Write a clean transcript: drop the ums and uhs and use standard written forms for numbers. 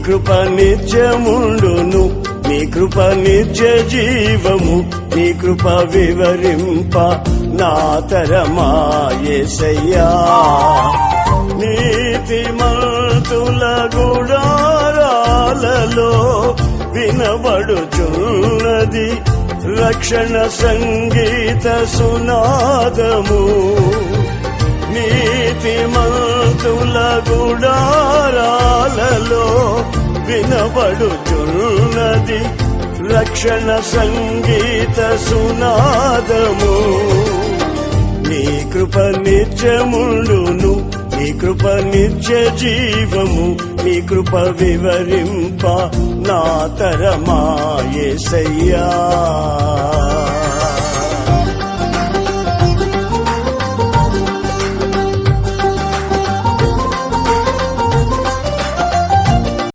కృప నిత్యముండును, నీ కృప నిత్య జీవము, నీ కృప వివరింప నా తరమా యేసయ్యా. నీతిమంతుల గుడారాలలో వినబడుచున్నది రక్షణ సంగీత సునాదము. నీతిమంతుల గుడారాలలో వినబడుచున్నది రక్షణ సంగీత సునాదము. నీ కృప నిత్యముండును, నీ కృప నిత్య జీవము, నీ కృప వివరింప నా తరమా యేసయ్యా.